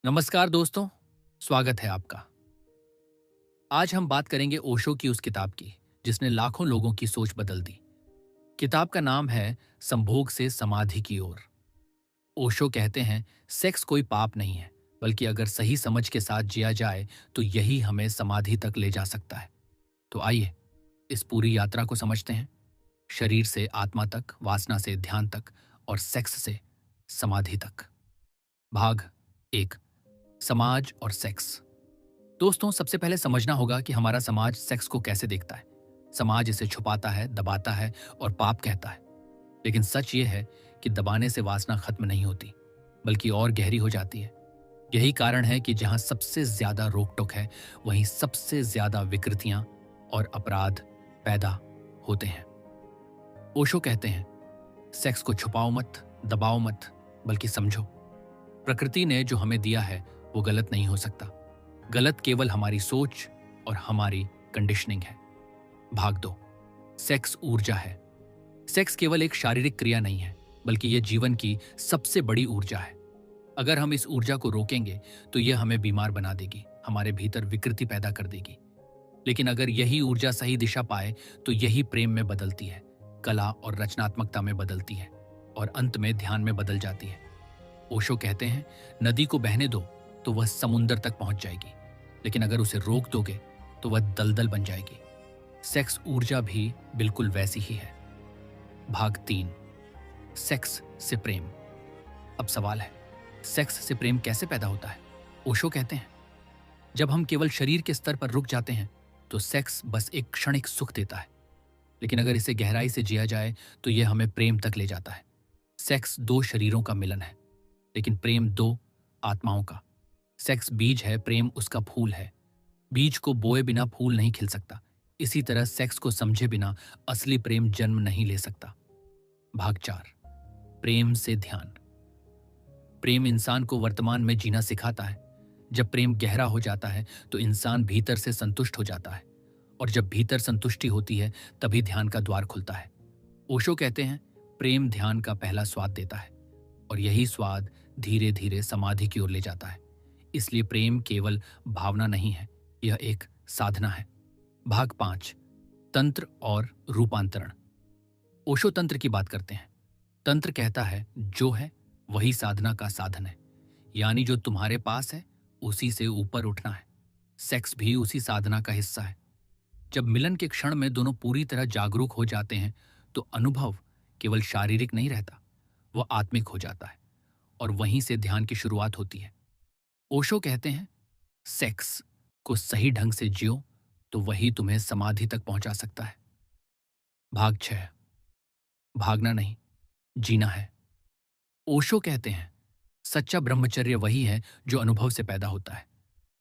नमस्कार दोस्तों, स्वागत है आपका। आज हम बात करेंगे ओशो की उस किताब की जिसने लाखों लोगों की सोच बदल दी। किताब का नाम है संभोग से समाधि की ओर। ओशो कहते हैं सेक्स कोई पाप नहीं है, बल्कि अगर सही समझ के साथ जिया जाए तो यही हमें समाधि तक ले जा सकता है। तो आइए इस पूरी यात्रा को समझते हैं, शरीर से आत्मा तक, वासना से ध्यान तक और सेक्स से समाधि तक। भाग एक, समाज और सेक्स। दोस्तों, सबसे पहले समझना होगा कि हमारा समाज सेक्स को कैसे देखता है। समाज इसे छुपाता है, दबाता है और पाप कहता है। लेकिन सच ये है कि दबाने से वासना खत्म नहीं होती, बल्कि और गहरी हो जाती है। यही कारण है कि जहां सबसे ज्यादा रोक टोक है, वहीं सबसे ज्यादा विकृतियां और अपराध पैदा होते हैं। ओशो कहते हैं सेक्स को छुपाओ मत, दबाओ मत, बल्कि समझो। प्रकृति ने जो हमें दिया है वो गलत नहीं हो सकता। गलत केवल हमारी सोच और हमारी कंडीशनिंग है। भाग दो, सेक्स ऊर्जा है। सेक्स केवल एक शारीरिक क्रिया नहीं है, बल्कि यह जीवन की सबसे बड़ी ऊर्जा है। अगर हम इस ऊर्जा को रोकेंगे तो यह हमें बीमार बना देगी, हमारे भीतर विकृति पैदा कर देगी। लेकिन अगर यही ऊर्जा सही दिशा पाए तो यही प्रेम में बदलती है, कला और रचनात्मकता में बदलती है और अंत में ध्यान में बदल जाती है। ओशो कहते हैं नदी को बहने दो तो वह समुंदर तक पहुंच जाएगी, लेकिन अगर उसे रोक दोगे तो वह दलदल बन जाएगी। सेक्स ऊर्जा भी बिल्कुल वैसी ही है। भाग तीन, सेक्स से प्रेम। अब सवाल है, सेक्स से प्रेम कैसे पैदा होता है? ओशो कहते हैं जब हम केवल शरीर के स्तर पर रुक जाते हैं तो सेक्स बस एक क्षणिक सुख देता है, लेकिन अगर इसे गहराई से जिया जाए तो यह हमें प्रेम तक ले जाता है। सेक्स दो शरीरों का मिलन है, लेकिन प्रेम दो आत्माओं का। सेक्स बीज है, प्रेम उसका फूल है। बीज को बोए बिना फूल नहीं खिल सकता। इसी तरह सेक्स को समझे बिना असली प्रेम जन्म नहीं ले सकता। भाग चार, प्रेम से ध्यान। प्रेम इंसान को वर्तमान में जीना सिखाता है। जब प्रेम गहरा हो जाता है तो इंसान भीतर से संतुष्ट हो जाता है, और जब भीतर संतुष्टि होती है तभी ध्यान का द्वार खुलता है। ओशो कहते हैं प्रेम ध्यान का पहला स्वाद देता है, और यही स्वाद धीरे धीरे समाधि की ओर ले जाता है। इसलिए प्रेम केवल भावना नहीं है, यह एक साधना है। भाग पांच, तंत्र और रूपांतरण। ओशो तंत्र की बात करते हैं। तंत्र कहता है जो है वही साधना का साधन है, यानी जो तुम्हारे पास है उसी से ऊपर उठना है। सेक्स भी उसी साधना का हिस्सा है। जब मिलन के क्षण में दोनों पूरी तरह जागरूक हो जाते हैं तो अनुभव केवल शारीरिक नहीं रहता, वह आत्मिक हो जाता है, और वहीं से ध्यान की शुरुआत होती है। ओशो कहते हैं सेक्स को सही ढंग से जियो तो वही तुम्हें समाधि तक पहुंचा सकता है। भाग छह, भागना नहीं, जीना है। ओशो कहते हैं सच्चा ब्रह्मचर्य वही है जो अनुभव से पैदा होता है।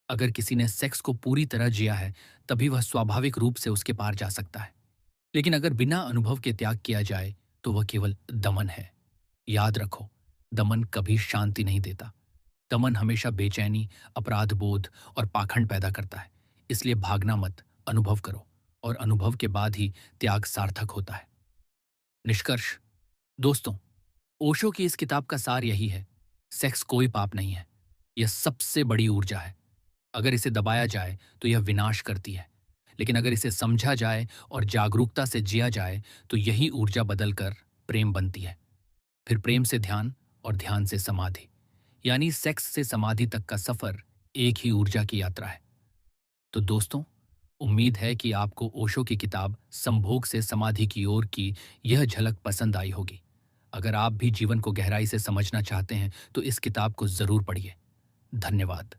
अगर किसी ने सेक्स को पूरी तरह जिया है तभी वह स्वाभाविक रूप से उसके पार जा सकता है। लेकिन अगर बिना अनुभव के त्याग किया जाए तो वह केवल दमन है। याद रखो, दमन कभी शांति नहीं देता। दमन हमेशा बेचैनी, अपराध बोध और पाखंड पैदा करता है। इसलिए भागना मत, अनुभव करो, और अनुभव के बाद ही त्याग सार्थक होता है। निष्कर्ष, दोस्तों, ओशो की इस किताब का सार यही है, सेक्स कोई पाप नहीं है, यह सबसे बड़ी ऊर्जा है। अगर इसे दबाया जाए तो यह विनाश करती है, लेकिन अगर इसे समझा जाए और जागरूकता से जिया जाए तो यही ऊर्जा बदलकर प्रेम बनती है। फिर प्रेम से ध्यान और ध्यान से समाधि, यानी सेक्स से समाधि तक का सफर एक ही ऊर्जा की यात्रा है। तो दोस्तों, उम्मीद है कि आपको ओशो की किताब संभोग से समाधि की ओर की यह झलक पसंद आई होगी। अगर आप भी जीवन को गहराई से समझना चाहते हैं तो इस किताब को जरूर पढ़िए। धन्यवाद।